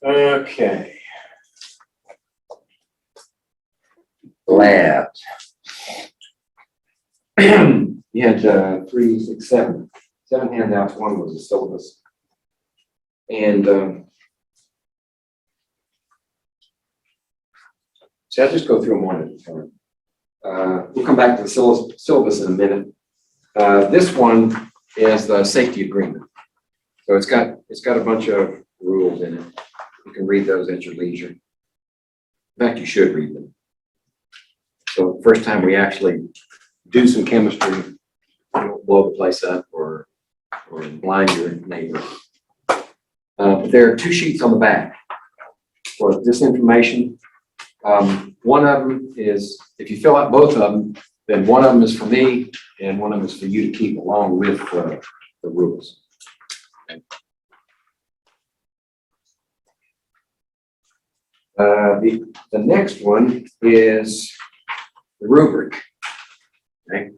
Okay. Labs. You had 3, 6, 7 handouts. One was a syllabus. And so I'll just go through them one at a time. We'll come back to the syllabus in a minute. This one is the safety agreement. So it's got a bunch of rules in it. You can read those at your leisure. In fact, you should read them. So the first time we actually do some chemistry, you don't blow the place up or blind your neighbor. But there are 2 sheets on the back for this information. One of them is, if you fill out both of them, then one of them is for me and one of them is for you to keep along with the rules. Okay. The next one is the rubric. Okay.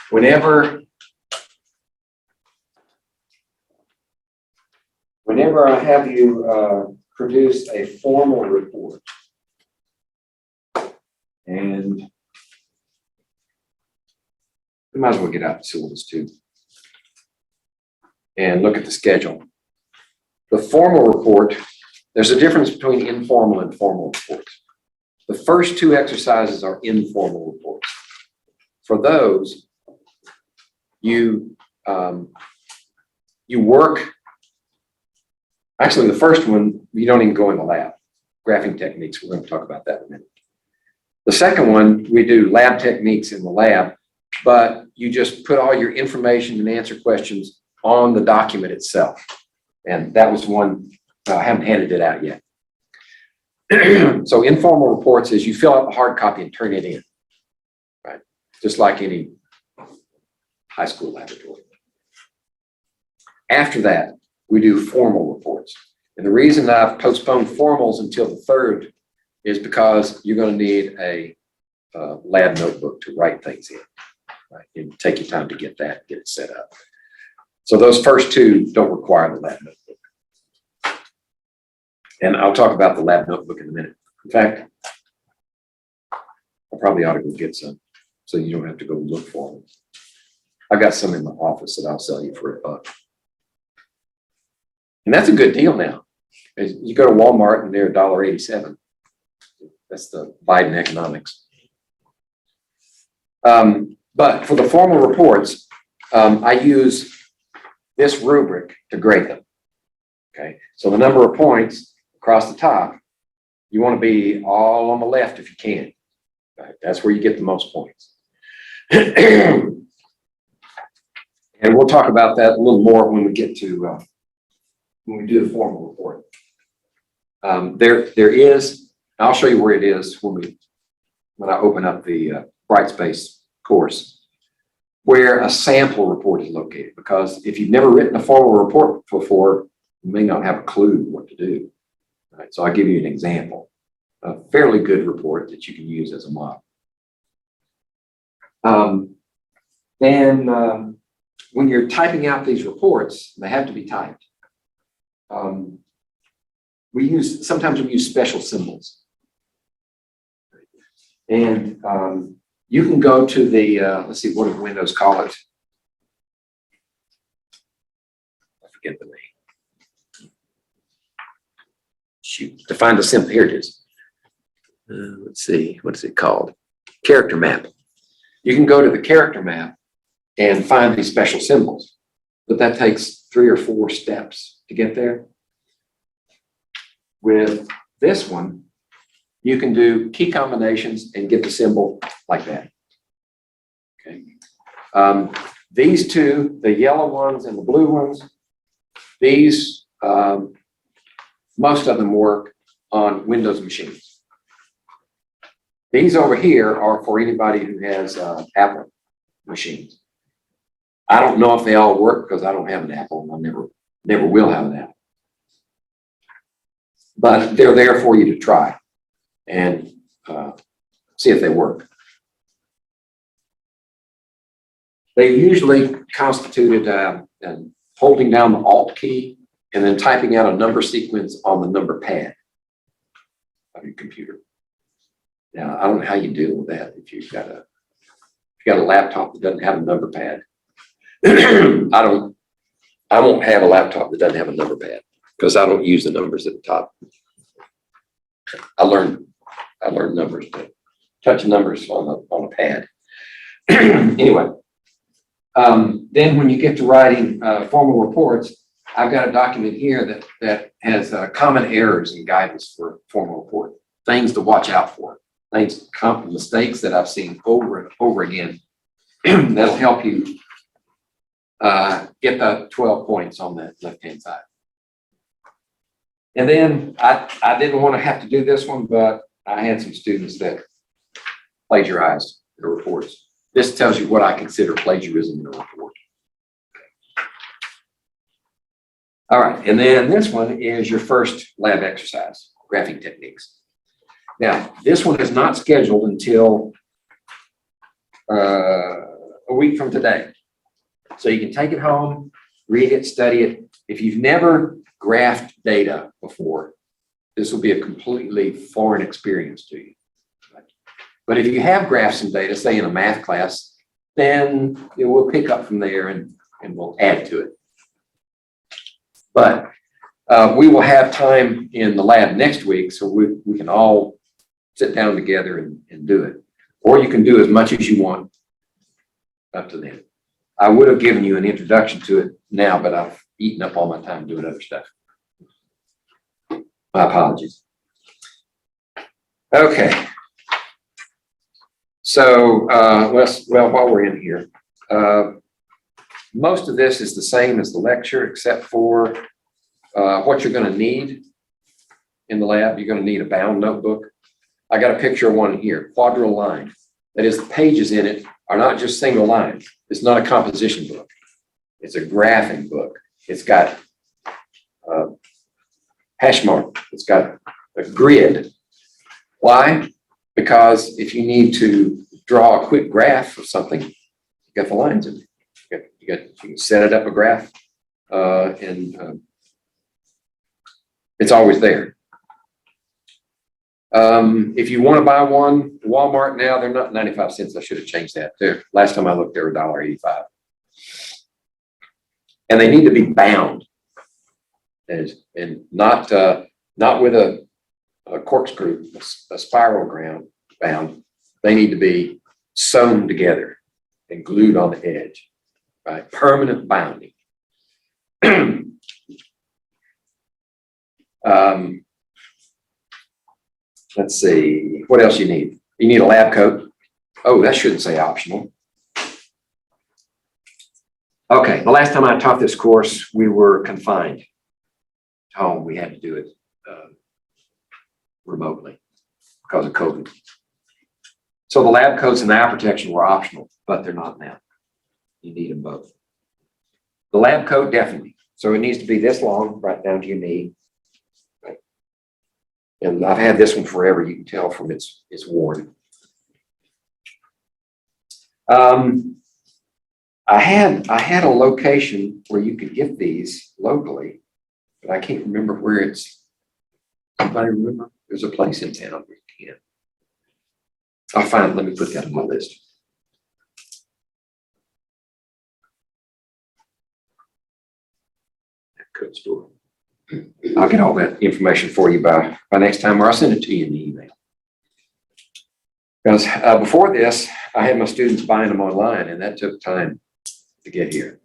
Whenever I have you produce a formal report, and we might as well get out the syllabus too and look at the schedule. The formal report, there's a difference between informal and formal reports. The first 2 exercises are informal reports. For those, you work. Actually, the first one, you don't even go in the lab. Graphing techniques, we're going to talk about that in a minute. The second one, we do lab techniques in the lab, but you just put all your information and answer questions on the document itself. And that was one, I haven't handed it out yet. So informal reports is you fill out the hard copy and turn it in, right? Just like any high school laboratory. After that, we do formal reports. And the reason I've postponed formals until the 3rd is because you're going to need a lab notebook to write things in, right? And take your time to get that, get it set up. So those first 2 don't require the lab notebook. And I'll talk about the lab notebook in a minute. In fact, I probably ought to go get some so you don't have to go look for them. I've got some in my office that I'll sell you for $1. And that's a good deal now. You go to Walmart and they're $1.87. That's the Biden economics. But for the formal reports, I use this rubric to grade them. Okay, so the number of points across the top, you want to be all on the left if you can. Right? That's where you get the most points. And we'll talk about that a little more when we get to when we do the formal report. There is, I'll show you where it is when I open up the Brightspace course, where a sample report is located. Because if you've never written a formal report before, you may not have a clue what to do. Right? So I'll give you an example, a fairly good report that you can use as a model. When you're typing out these reports, they have to be typed. Sometimes we use special symbols. And you can go to the, let's see, what do Windows call it? I forget the name. Shoot, to find the symbol, here it is. Let's see, what is it called? Character map. You can go to the character map and find these special symbols, but that takes 3 or 4 steps to get there. With this one, you can do key combinations and get the symbol like that. Okay. These 2, the yellow ones and the blue ones, these, most of them work on Windows machines. These over here are for anybody who has Apple machines. I don't know if they all work because I don't have an Apple and I never will have an Apple. But they're there for you to try and see if they work. They usually constituted holding down the Alt key and then typing out a number sequence on the number pad of your computer. Now, I don't know how you deal with that if you've got a laptop that doesn't have a number pad. I won't have a laptop that doesn't have a number pad because I don't use the numbers at the top. I learned numbers, to touch numbers on a pad. Anyway, then when you get to writing formal reports, I've got a document here that has common errors and guidance for formal report, things to watch out for, mistakes that I've seen over and over again. That'll help you get the 12 points on that left-hand side. And then I didn't want to have to do this one, but I had some students that plagiarized their reports. This tells you what I consider plagiarism in a report. All right, and then this one is your first lab exercise, graphing techniques. Now, this one is not scheduled until a week from today. So you can take it home, read it, study it. If you've never graphed data before, this will be a completely foreign experience to you. But if you have graphed some data, say in a math class, then it will pick up from there and we'll add to it. But we will have time in the lab next week, so we can all sit down together and do it. Or you can do as much as you want up to then. I would have given you an introduction to it now, but I've eaten up all my time doing other stuff. My apologies. Okay. So, well, while we're in here, most of this is the same as the lecture, except for what you're going to need in the lab. You're going to need a bound notebook. I got a picture of one here, quadrill line. That is, the pages in it are not just single lines. It's not a composition book. It's a graphing book. It's got hash mark. It's got a grid. Why? Because if you need to draw a quick graph of something, you got the lines in it. You can set it up a graph, and it's always there. If you want to buy one, Walmart now, they're not 95 cents. I should have changed that too. Last time I looked, they were $1.85. And they need to be bound, and not with a corkscrew, a spiral bound. They need to be sewn together and glued on the edge, right? Permanent bounding. Let's see, what else you need? You need a lab coat. Oh, that shouldn't say optional. Okay, the last time I taught this course, we were confined to home. We had to do it remotely because of COVID. So the lab coats and the eye protection were optional, but they're not now. You need them both. The lab coat, definitely. So it needs to be this long, right down to your knee. And I've had this one forever. You can tell from it's worn. I had a location where you could get these locally, but I can't remember where it's. Somebody remember? There's a place in town where you can. I'll find it. Let me put that on my list. Coat store. I'll get all that information for you by next time, or I'll send it to you in the email. Because before this, I had my students buying them online, and that took time to get here.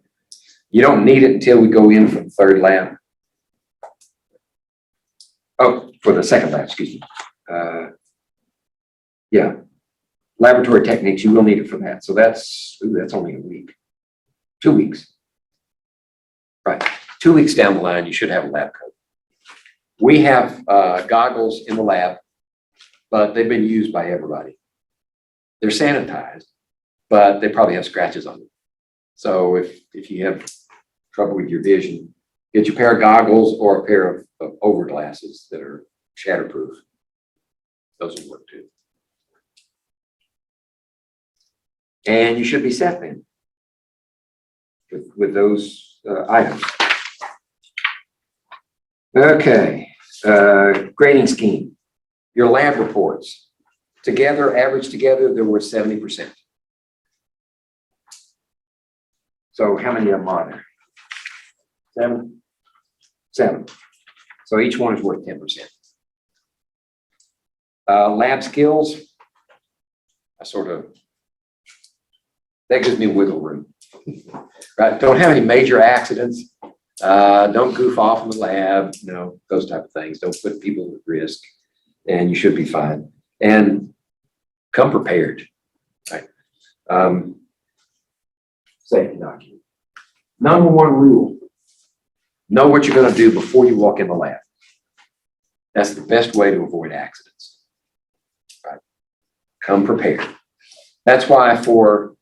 You don't need it until we go in for the third lab. Oh, for the second lab, excuse me. Yeah, laboratory techniques, you will need it for that. So that's only a week, 2 weeks. Right. 2 weeks down the line, you should have a lab coat. We have goggles in the lab, but they've been used by everybody. They're sanitized, but they probably have scratches on them. So if you have trouble with your vision, get your pair of goggles or a pair of over glasses that are shatterproof. Those will work too. And you should be set then with those items. Okay, grading scheme. Your lab reports. Together, averaged together, there were 70%. So how many of them are there? 7? 7. So each one is worth 10%. Lab skills, that gives me wiggle room. Right? Don't have any major accidents. Don't goof off in the lab, those type of things. Don't put people at risk, and you should be fine. And come prepared. Right? Safety document. Number 1 rule: know what you're going to do before you walk in the lab. That's the best way to avoid accidents. Right? Come prepared. That's why for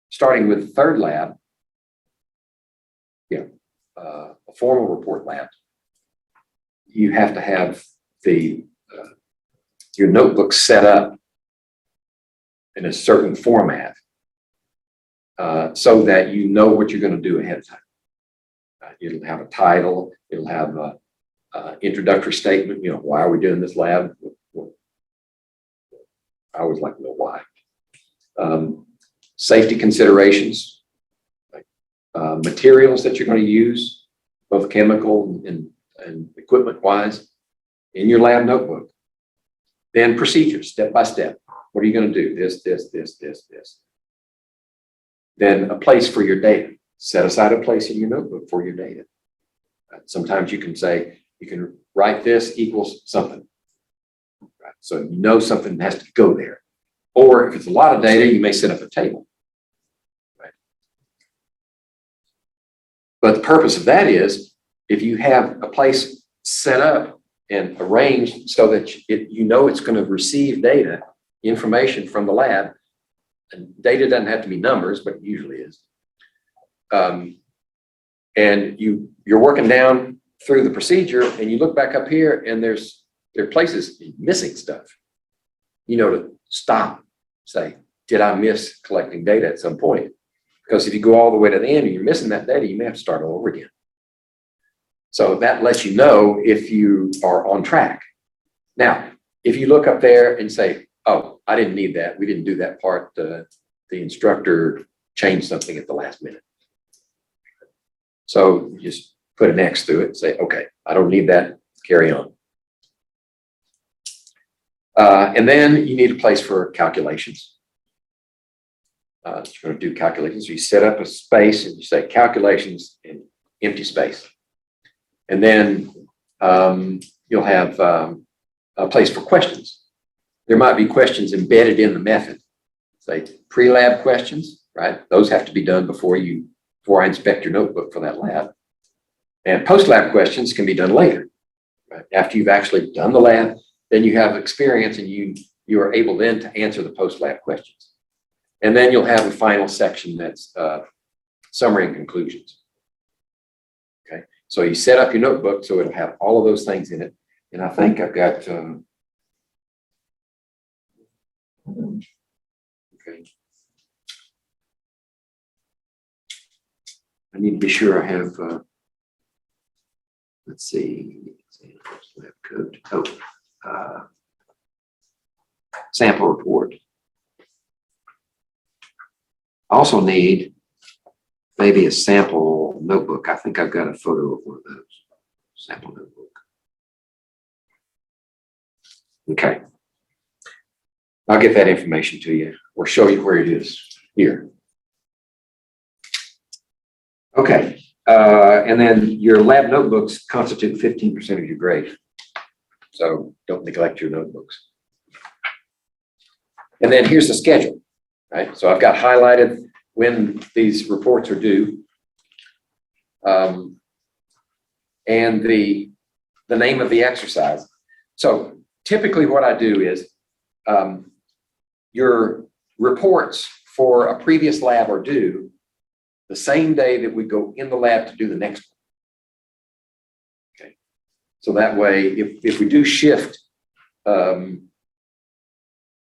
starting with the 3rd lab, a formal report lab, you have to have your notebook set up in a certain format so that you know what you're going to do ahead of time. It'll have a title. It'll have an introductory statement. Why are we doing this lab? I always like to know why. Safety considerations, materials that you're going to use, both chemical and equipment-wise, in your lab notebook. Then procedures, step by step. What are you going to do? This. Then a place for your data. Set aside a place in your notebook for your data. Sometimes you can say, you can write this equals something. Right? So something has to go there. Or if it's a lot of data, you may set up a table. Right? But the purpose of that is, if you have a place set up and arranged so that it's going to receive data, information from the lab, and data doesn't have to be numbers, but it usually is. And you're working down through the procedure, and you look back up here, and there are places missing stuff. To stop, say, did I miss collecting data at some point? Because if you go all the way to the end and you're missing that data, you may have to start all over again. So that lets you know if you are on track. Now, if you look up there and say, oh, I didn't need that, we didn't do that part, the instructor changed something at the last minute. So you just put an X through it and say, okay, I don't need that, carry on. And then you need a place for calculations. You're going to do calculations. So you set up a space and you say calculations in empty space. And then you'll have a place for questions. There might be questions embedded in the method. Say pre-lab questions, right? Those have to be done before I inspect your notebook for that lab. And post-lab questions can be done later. Right? After you've actually done the lab, then you have experience and you are able then to answer the post-lab questions. And then you'll have a final section that's summary and conclusions. Okay, so you set up your notebook so it'll have all of those things in it. And I think I've got, okay. I need to be sure I have, let's see, lab code. Sample report. I also need maybe a sample notebook. I think I've got a photo of one of those. Sample notebook. Okay. I'll get that information to you or show you where it is here. Okay. And then your lab notebooks constitute 15% of your grade. So don't neglect your notebooks. And then here's the schedule, right? So I've got highlighted when these reports are due. And the name of the exercise. So typically what I do is your reports for a previous lab are due the same day that we go in the lab to do the next one. Okay. So that way, if we do shift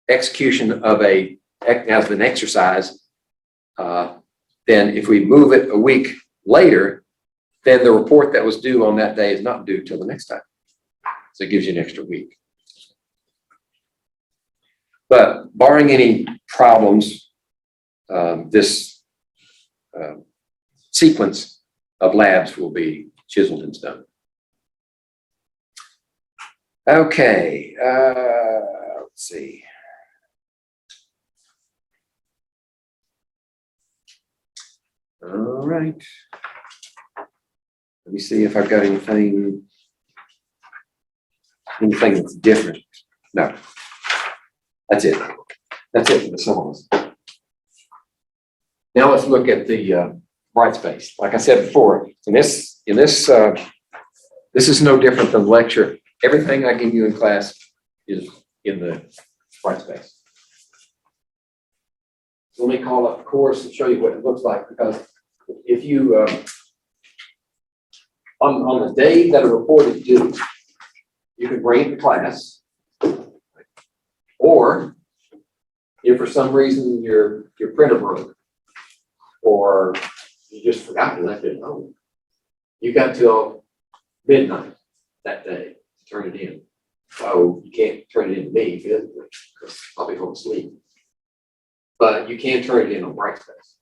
execution of as an exercise, then if we move it a week later, then the report that was due on that day is not due till the next time. So it gives you an extra week. But barring any problems, this sequence of labs will be chiseled in stone. Okay, let's see. All right. Let me see if I've got anything that's different. No, that's it. That's it for the syllabus. Now let's look at the bright space. Like I said before, this is no different than the lecture. Everything I give you in class is in the bright space. So let me call up the course and show you what it looks like, because if you on the day that a report is due, you can bring it to class, or if for some reason your printer broke, or you just forgot and left it at home, you got till midnight that day to turn it in. So you can't turn it in to me physically because I'll be home asleep. But you can turn it in on Brightspace.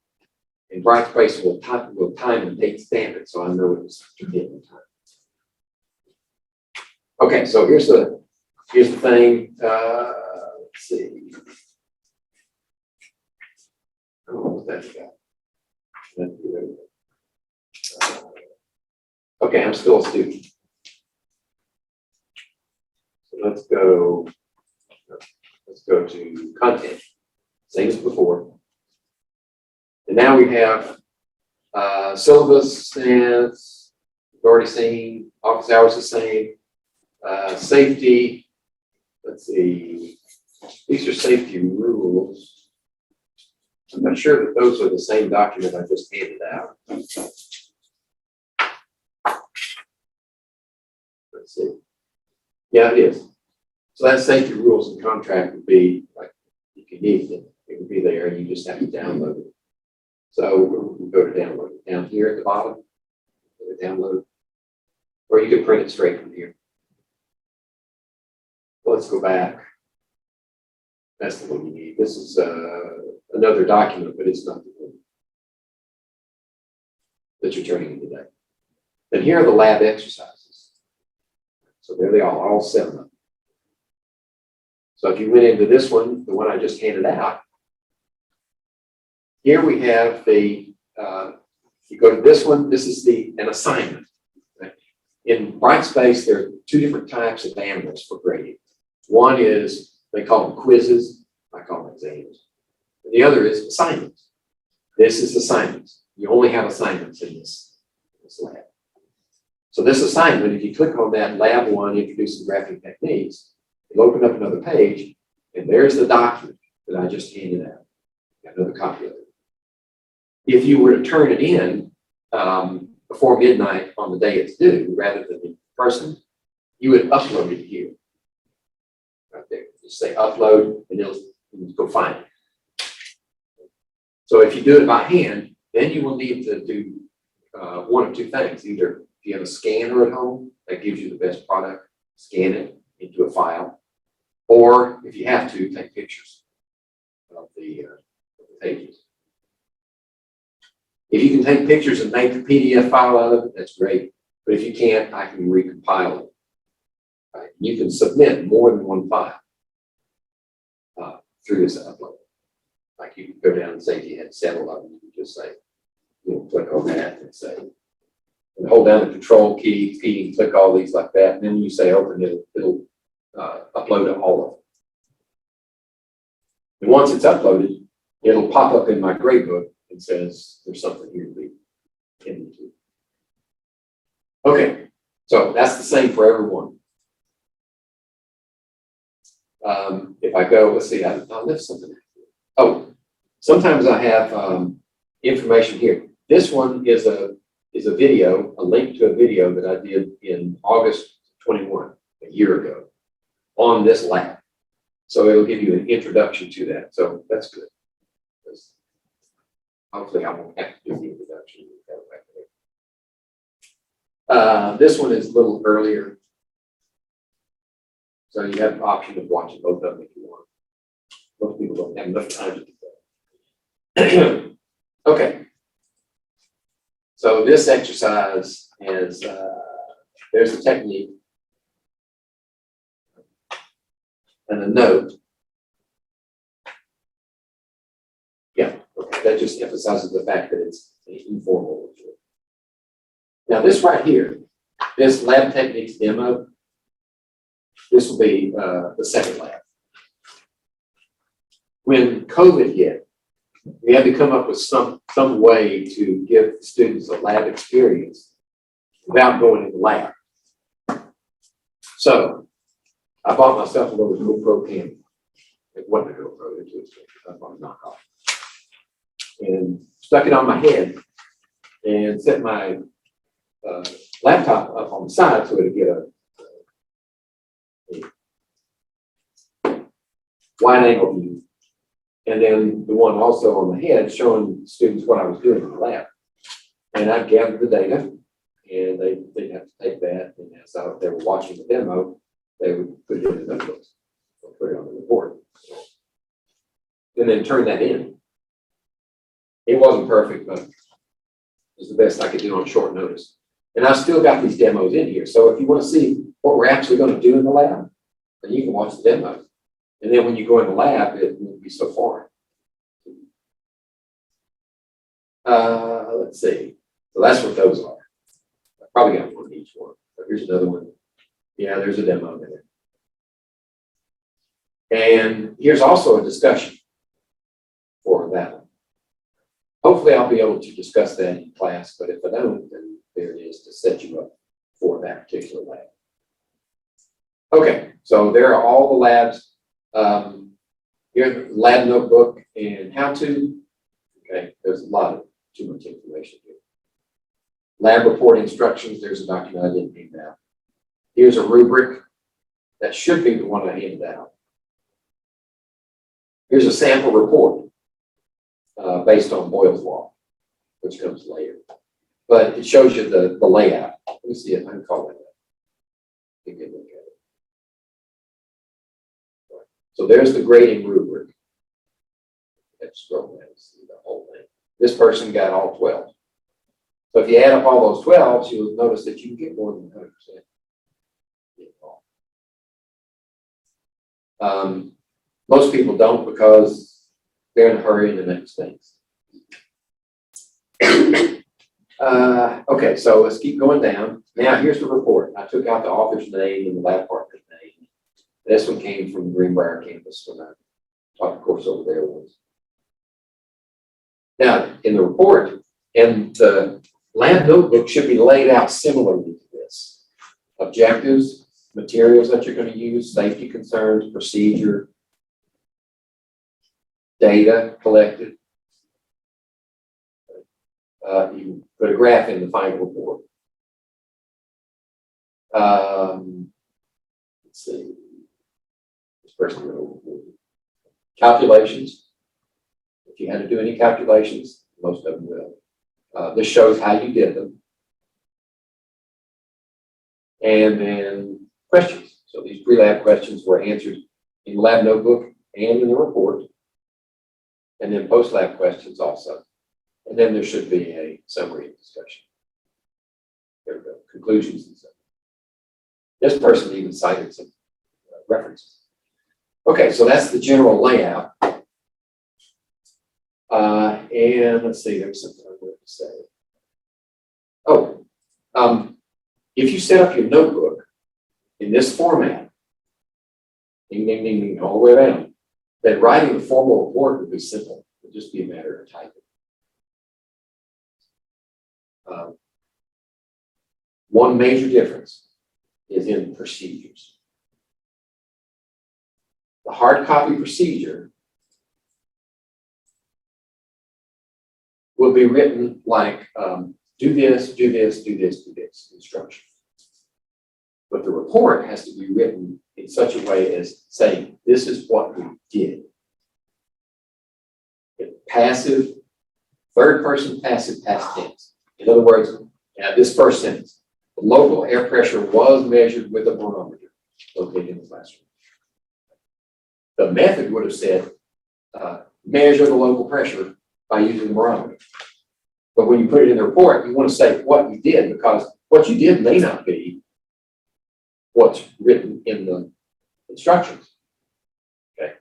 And Brightspace will time and date stamp it, so I know it was turned in on time. Okay, so here's the thing. Let's see. I don't know what that's got. Okay, I'm still a student. So let's go to content, same as before. And now we have syllabus, as we've already seen, office hours the same, safety, let's see, these are safety rules. I'm not sure that those are the same document I just handed out. Let's see. Yeah, it is. So that safety rules and contract would be like, if you need it, it would be there, and you just have to download it. So we'll go to download it down here at the bottom. Go to download, or you can print it straight from here. Let's go back. That's the one you need. This is another document, but it's not the one that you're turning in today. And here are the lab exercises. So there they are, all 7 of them. So if you went into this one, the one I just handed out, here we have the, you go to this one, this is an assignment. Right? In Brightspace, there are 2 different types of animals for grading. One is, they call them quizzes, I call them exams. And the other is assignments. This is assignments. You only have assignments in this lab. So this assignment, if you click on that lab 1, introducing graphing techniques, it'll open up another page, and there's the document that I just handed out. Got another copy of it. If you were to turn it in before midnight on the day it's due, rather than in person, you would upload it here. Right there. Just say upload, and it'll go find it. So if you do it by hand, then you will need to do one of 2 things. Either if you have a scanner at home that gives you the best product, scan it into a file, or if you have to, take pictures of the pages. If you can take pictures and make a PDF file out of it, that's great. But if you can't, I can recompile it. Right? You can submit more than 1 file through this upload. Like you can go down and say if you had several of them, you can just say, click on that and say, and hold down the control key, and click all these like that. And then you say open it, it'll upload to all of them. And once it's uploaded, it'll pop up in my grade book and says there's something here to be attended to. Okay, so that's the same for everyone. If I go, let's see, I'll lift something. Oh, sometimes I have information here. This one is a video, a link to a video that I did in August 21, a year ago, on this lab. So it'll give you an introduction to that. So that's good. Hopefully I won't have to do the introduction. This one is a little earlier. So you have the option of watching both of them if you want. Most people don't have enough time to do that. Okay. So this exercise is, there's a technique and a note. Yeah, okay. That just emphasizes the fact that it's an informal report. Now this right here, this lab techniques demo, this will be the second lab. When COVID hit, we had to come up with some way to give students a lab experience without going in the lab. So I bought myself a little GoPro camera. It wasn't a GoPro, it was a knockoff. And stuck it on my head and set my laptop up on the side so it'd get a wide angle view. And then the one also on the head showing students what I was doing in the lab. And I gathered the data, and they'd have to take that, and as they were watching the demo, they would put it in the notebooks, or put it on the report, and then turn that in. It wasn't perfect, but it was the best I could do on short notice. And I've still got these demos in here, so if you want to see what we're actually going to do in the lab, then you can watch the demos. And then when you go in the lab, it won't be so foreign. Let's see. So that's what those are. I probably got one of each one. But here's another one. Yeah, there's a demo there. And here's also a discussion for that one. Hopefully I'll be able to discuss that in class, but if I don't, then there it is to set you up for that particular lab. Okay, so there are all the labs. Here's the lab notebook and how to. Okay, there's a lot of too much information here. Lab report instructions, there's a document I didn't hand out. Here's a rubric. That should be the one I handed out. Here's a sample report based on Boyle's law, which comes later. But it shows you the layout. Let me see if I can call it that. Take a look at it. So there's the grading rubric. Let's scroll down and see the whole thing. This person got all 12. So if you add up all those 12s, you'll notice that you can get more than 100%. Most people don't because they're in a hurry and the next things. Okay, so let's keep going down. Now here's the report. I took out the author's name and the lab partner's name. This one came from the Greenbrier campus when I taught the course over there once. Now, in the report, and the lab notebook should be laid out similarly to this. Objectives, materials that you're going to use, safety concerns, procedure, data collected. You put a graph in the final report. Let's see. This person went over calculations. If you had to do any calculations, most of them will. This shows how you did them. And then questions. So these pre-lab questions were answered in the lab notebook and in the report. And then post-lab questions also. And then there should be a summary and discussion. There we go. Conclusions and stuff. This person even cited some references. Okay, so that's the general layout. And let's see, there's something I wanted to say. Oh, if you set up your notebook in this format, ding, ding, ding, ding, all the way around, then writing the formal report would be simple. It would just be a matter of typing. One major difference is in procedures. The hard copy procedure will be written like do this, do this, do this, do this instruction. But the report has to be written in such a way as saying, this is what we did. In passive, third person passive past tense. In other words, this first sentence. The local air pressure was measured with a barometer located in the classroom. The method would have said, measure the local pressure by using the barometer. But when you put it in the report, you want to say what you did, because what you did may not be what's written in the instructions. Okay.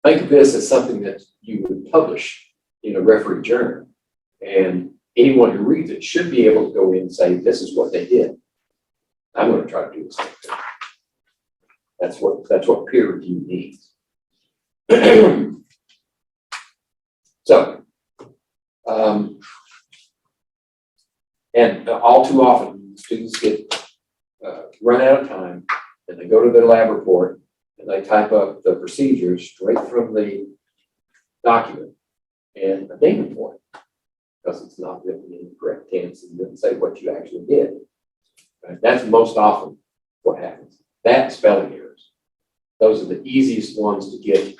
Think of this as something that you would publish in a referee journal, and anyone who reads it should be able to go in and say, this is what they did. I'm going to try to do the same thing. That's what peer review means. So, and all too often, students get run out of time, and they go to their lab report, and they type up the procedures straight from the document and a date for it, because it's not written in the correct tense and doesn't say what you actually did. Right? That's most often what happens. That spelling errors. Those are the easiest ones to get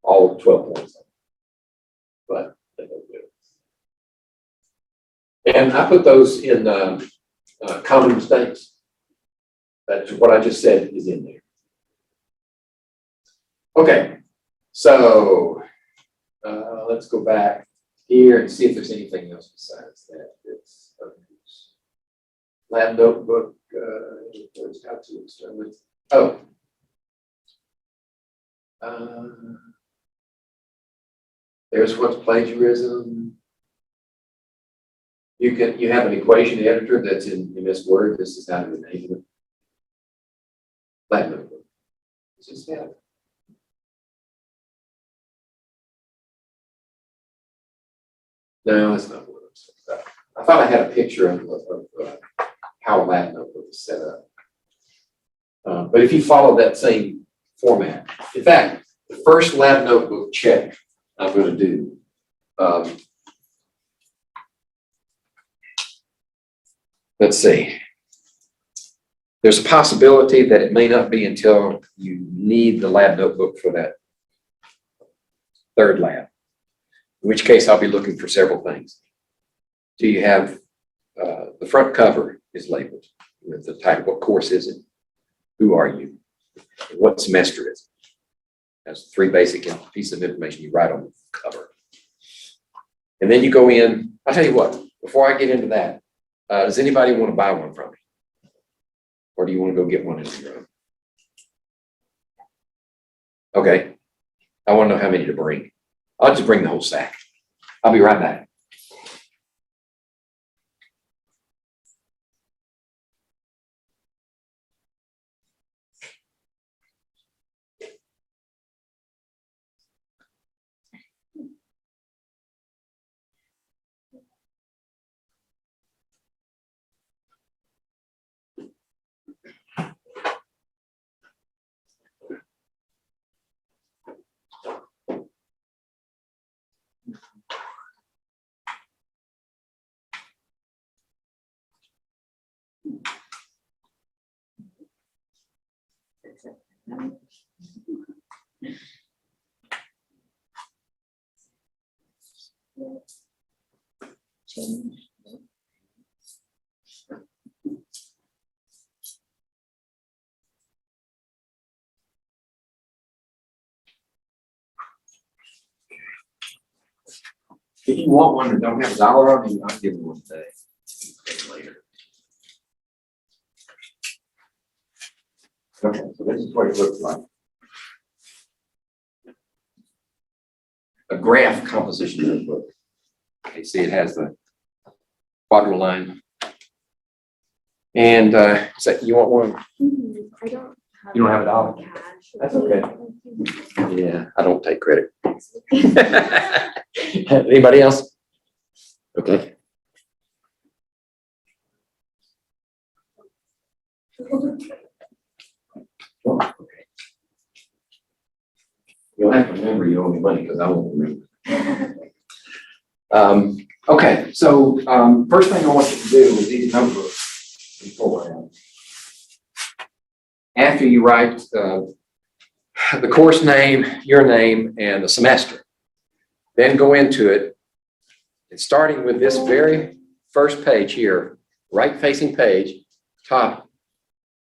all 12 points on. But they don't do it. And I put those in common mistakes. That's what I just said is in there. Okay, so let's go back here and see if there's anything else besides that. It's lab notebook. How to experiment. Oh. There's what's plagiarism. You have an equation editor that's in MS Word. This is how to enable it. Lab notebook. It's just that. No, that's not what I'm saying. I thought I had a picture of how a lab notebook is set up. But if you follow that same format, in fact, the first lab notebook check I'm going to do, let's see. There's a possibility that it may not be until you need the lab notebook for that third lab, in which case I'll be looking for several things. Do you have the front cover is labeled with the title? What course is it? Who are you? What semester is it? That's 3 basic pieces of information you write on the cover. And then you go in. I'll tell you what, before I get into that, does anybody want to buy one from me? Or do you want to go get one in your own? Okay. I want to know how many to bring. I'll just bring the whole sack. I'll be right back. Change. If you want one that don't have a dollar on it, I'll give you one today. Later. Okay, so this is what it looks like. A graph composition notebook. Okay, see, it has the quadral line. And so you want one? I don't have. You don't have a dollar? Cash. That's okay. Yeah, I don't take credit. Anybody else? Okay. Oh, okay. You'll have to remember you owe me money because I won't remember. Okay, so first thing I want you to do with these notebooks beforehand, after you write the course name, your name, and the semester, then go into it, and starting with this very first page here, right-facing page, top,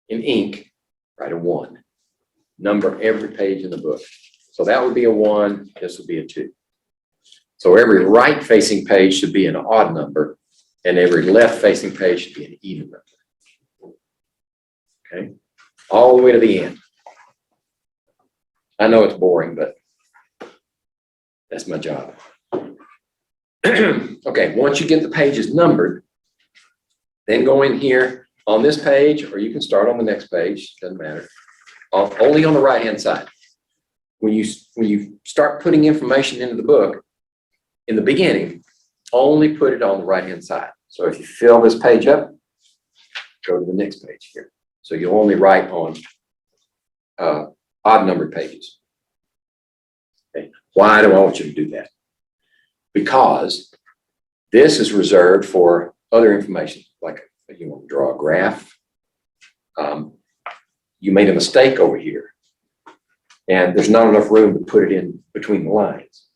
in ink, write a 1. Number every page in the book. So that would be a 1, this would be a 2. So every right-facing page should be an odd number, and every left-facing page should be an even number. Okay? All the way to the end. I know it's boring, but that's my job. Okay, once you get the pages numbered, then go in here on this page, or you can start on the next page, doesn't matter. Only on the right-hand side. When you start putting information into the book, in the beginning, only put it on the right-hand side. So if you fill this page up, go to the next page here. So you'll only write on odd-numbered pages. Okay. Why do I want you to do that? Because this is reserved for other information, like you want to draw a graph. You made a mistake over here, and there's not enough room to put it in between the lines.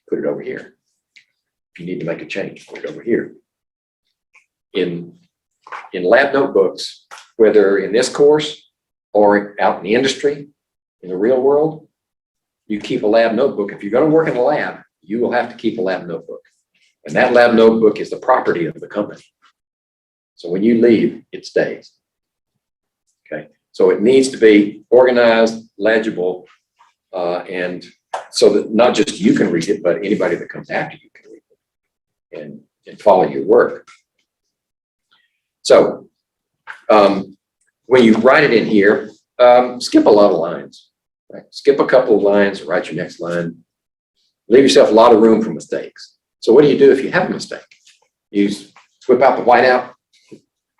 Put it over here. If you need to make a change, put it over here. In lab notebooks, whether in this course or out in the industry, in the real world, you keep a lab notebook. If you're going to work in a lab, you will have to keep a lab notebook. And that lab notebook is the property of the company. So when you leave, it stays. Okay. So it needs to be organized, legible, and so that not just you can read it, but anybody that comes after you can read it and follow your work. So when you write it in here, skip a lot of lines. Right? Skip a couple of lines, write your next line. Leave yourself a lot of room for mistakes. So what do you do if you have a mistake? You whip out the whiteout?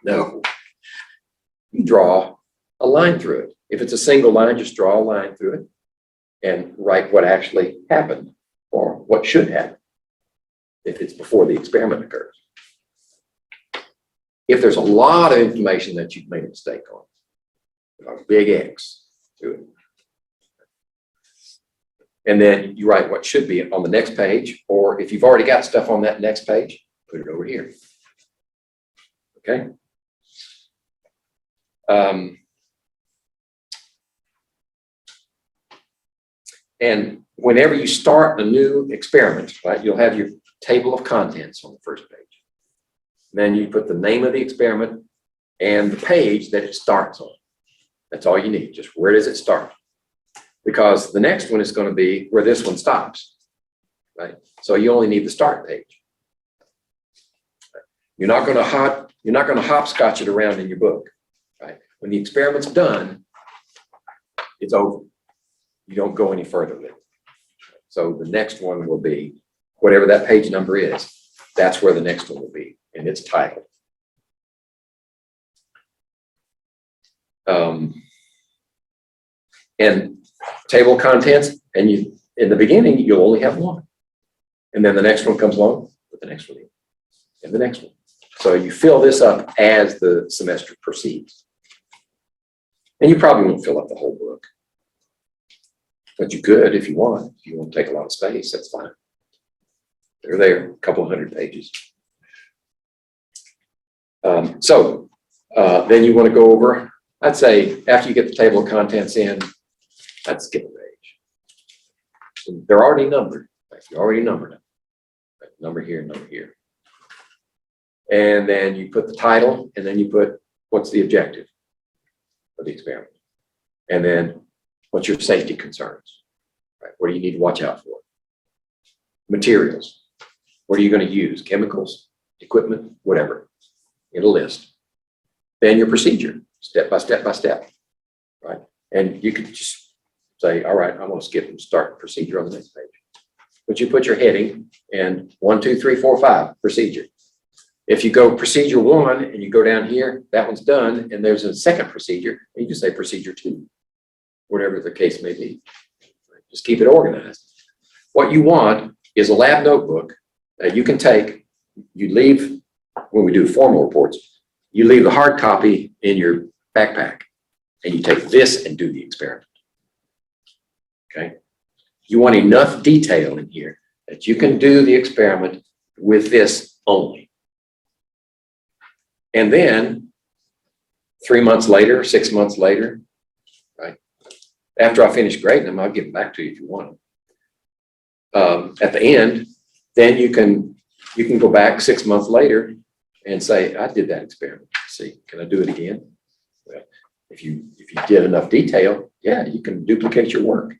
No. You draw a line through it. If it's a single line, just draw a line through it and write what actually happened or what should happen if it's before the experiment occurs. If there's a lot of information that you've made a mistake on, a big X through it. And then you write what should be on the next page, or if you've already got stuff on that next page, put it over here. Okay? And whenever you start a new experiment, right, you'll have your table of contents on the first page. Then you put the name of the experiment and the page that it starts on. That's all you need. Just where does it start? Because the next one is going to be where this one stops, right? So you only need the start page. You're not going to hopscotch it around in your book, right? When the experiment's done, it's over. You don't go any further with it. So the next one will be whatever that page number is. That's where the next one will be, and it's titled. And table of contents, and you in the beginning you'll only have one, and then the next one comes along with the next one in, and the next one. So you fill this up as the semester proceeds, and you probably won't fill up the whole book, but you could if you want. If you want to take a lot of space, that's fine. They're there, a couple of hundred pages. Then you want to go over. I'd say after you get the table of contents in, I'd skip a page. So they're already numbered. Right? You already numbered them. Right? Number here, number here. And then you put the title, and then you put what's the objective of the experiment. And then what's your safety concerns? Right? What do you need to watch out for? Materials. What are you going to use? Chemicals, equipment, whatever, in a list. Then your procedure, step by step by step, right? And you could just say, all right, I'm going to skip and start procedure on the next page. But you put your heading and 1, 2, 3, 4, 5, procedure. If you go procedure 1 and you go down here, that one's done, and there's a second procedure, and you just say procedure 2, whatever the case may be. Just keep it organized. What you want is a lab notebook that you can take. You leave, when we do formal reports, you leave the hard copy in your backpack, and you take this and do the experiment. Okay? You want enough detail in here that you can do the experiment with this only. And then 3 months later, 6 months later, right? After I finish grading them, I'll give them back to you if you want them. At the end, then you can go back 6 months later and say, I did that experiment. See, can I do it again? Well, if you did enough detail, yeah, you can duplicate your work.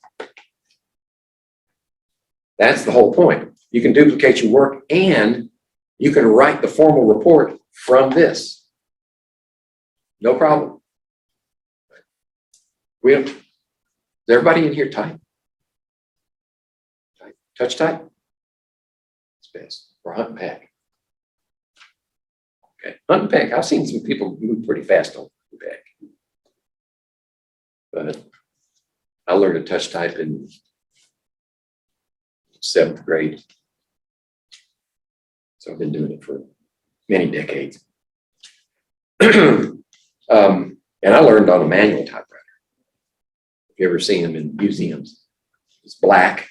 That's the whole point. You can duplicate your work and you can write the formal report from this. No problem. Is everybody in here type? Touch type? It's best. Or hunt and pack. Okay, hunt and pack. I've seen some people move pretty fast on hunt and pack. But I learned to touch type in 7th grade. So I've been doing it for many decades. And I learned on a manual typewriter. If you ever seen them in museums, it's black.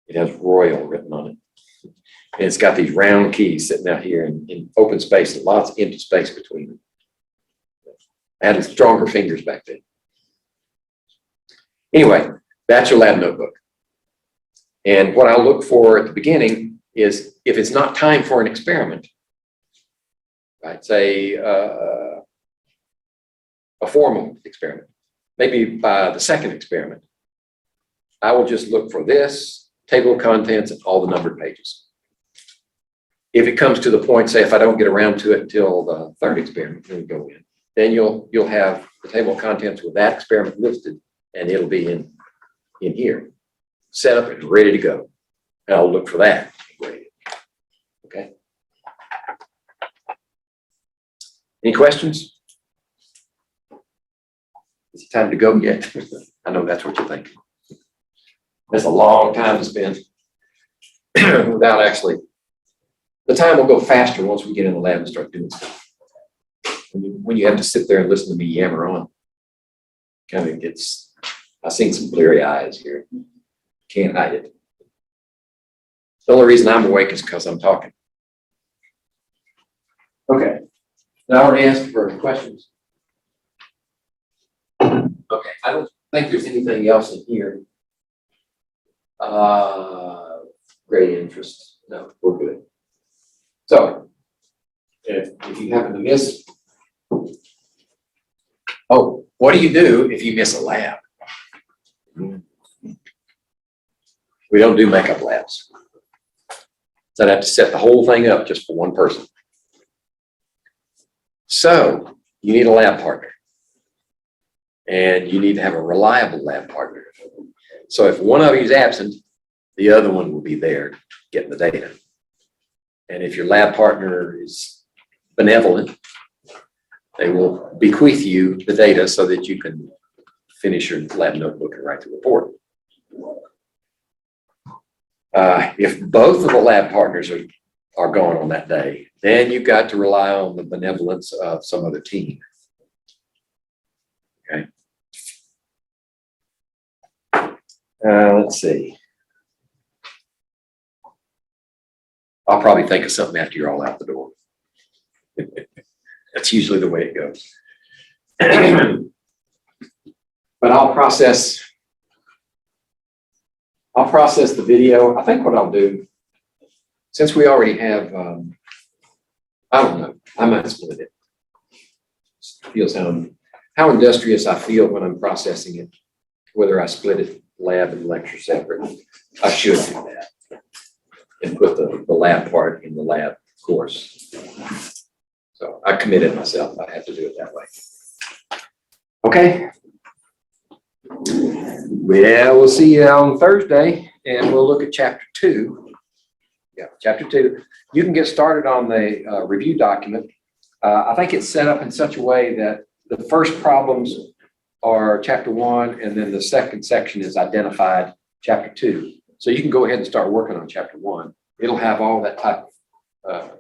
It has Royal written on it. And it's got these round keys sitting out here in open space and lots of empty space between them. I had stronger fingers back then. Anyway, that's your lab notebook. And what I look for at the beginning is if it's not time for an experiment, right? Say a formal experiment, maybe by the second experiment, I will just look for this table of contents and all the numbered pages. If it comes to the point, say if I don't get around to it until the third experiment, then we go in. Then you'll have the table of contents with that experiment listed, and it'll be in here, set up and ready to go. And I'll look for that. Okay. Any questions? Is it time to go yet? I know that's what you're thinking. That's a long time to spend without actually. The time will go faster once we get in the lab and start doing stuff. When you have to sit there and listen to me yammer on, kind of gets, I've seen some bleary eyes here. Can't hide it. The only reason I'm awake is because I'm talking. Okay. Now I already asked for questions. Okay, I don't think there's anything else in here. Great interest. No, we're good. So, if you happen to miss, oh, what do you do if you miss a lab? We don't do makeup labs. So I'd have to set the whole thing up just for one person. So, you need a lab partner. And you need to have a reliable lab partner. So if one of you is absent, the other one will be there getting the data. And if your lab partner is benevolent, they will bequeath you the data so that you can finish your lab notebook and write the report. If both of the lab partners are gone on that day, then you've got to rely on the benevolence of some other team. Okay. Let's see. I'll probably think of something after you're all out the door. That's usually the way it goes. But I'll process the video. I think what I'll do, since we already have, I don't know, I might split it. Feels how industrious I feel when I'm processing it, whether I split it lab and lecture separate. I should do that and put the lab part in the lab course. So I committed myself. I have to do it that way. Okay. Well, we'll see you on Thursday and we'll look at chapter 2. Yeah, chapter 2. You can get started on the review document. I think it's set up in such a way that the first problems are chapter 1, and then the second section is identified chapter 2. So you can go ahead and start working on chapter 1. It'll have all that type of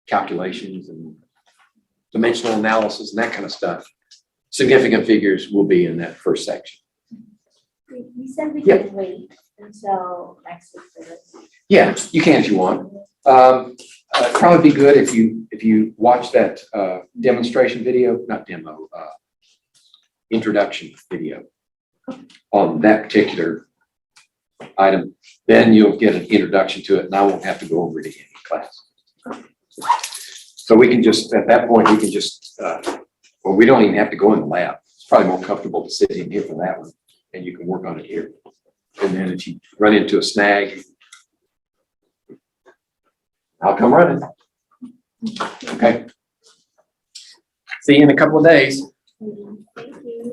calculations and dimensional analysis and that kind of stuff. Significant figures will be in that first section. You said we Yeah. could wait until next week for this. Yeah, you can if you want. It'd probably be good if you watch that demonstration video, not demo, introduction video on that particular item. Then you'll get an introduction to it, and I won't have to go over it again in class. So we can just, at that point, we can just, well, we don't even have to go in the lab. It's probably more comfortable to sit in here for that one, and you can work on it here. And then if you run into a snag, I'll come running. Okay. See you in a couple of days. Thank you.